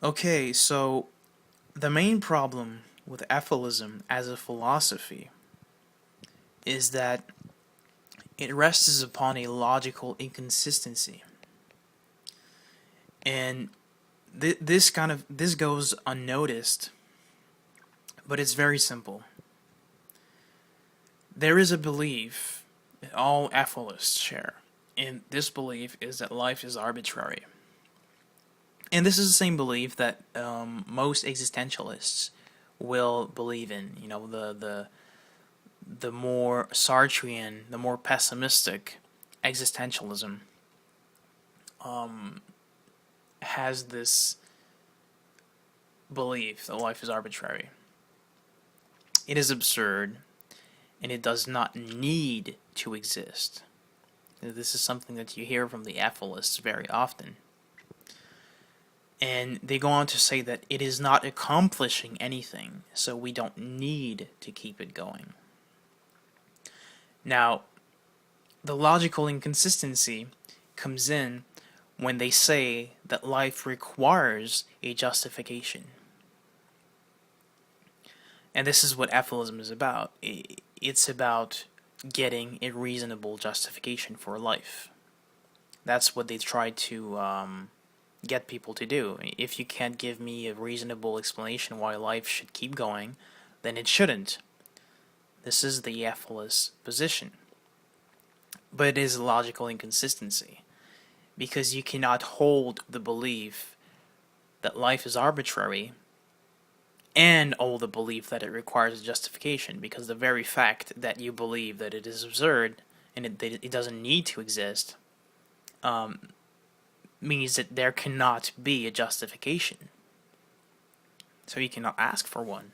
Okay, so the main problem with Efilism as a philosophy is that it rests upon a logical inconsistency. And this goes unnoticed, but it's very simple. There is a belief that all Efilists share, and this belief is that life is arbitrary. And this is the same belief that most existentialists will believe in. You know, the more Sartrean, the more pessimistic existentialism has this belief that life is arbitrary. It is absurd, and it does not need to exist. This is something that you hear from the Efilists very often. And they go on to say that it is not accomplishing anything, so we don't need to keep it going. Now, the logical inconsistency comes in when they say that life requires a justification. And this is what Efilism is about. It's about getting a reasonable justification for life. That's what they try to get people to do. If you can't give me a reasonable explanation why life should keep going, then it shouldn't. This is the Efilist position. But it is a logical inconsistency, because you cannot hold the belief that life is arbitrary and hold the belief that it requires a justification, because the very fact that you believe that it is absurd and it doesn't need to exist means that there cannot be a justification. So you cannot ask for one.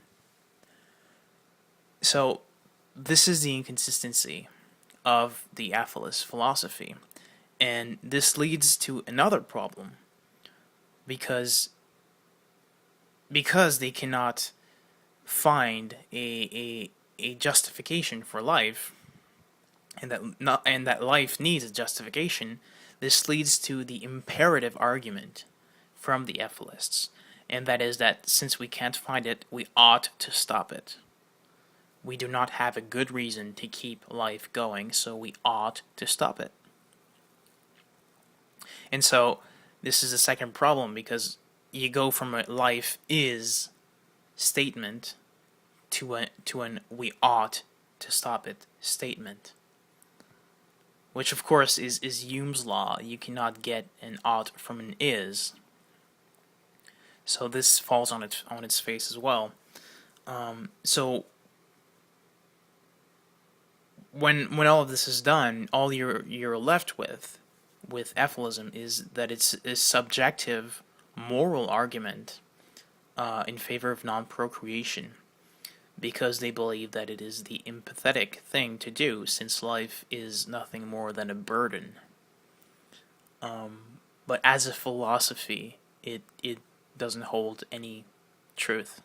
So this is the inconsistency of the Efilist philosophy. And this leads to another problem, because they cannot find a justification for life, and that life needs a justification. This leads to the imperative argument from the Efilists, and that is that since we can't find it, we ought to stop it. We do not have a good reason to keep life going, so we ought to stop it. And so this is the second problem, because you go from a life is statement to an we ought to stop it statement, which of course is Hume's law. You cannot get an ought from an is. So this falls on its face as well. So when all of this is done, all you're left with Efilism is that it's a subjective moral argument in favor of non-procreation, because they believe that it is the empathetic thing to do, since life is nothing more than a burden. But as a philosophy, it doesn't hold any truth.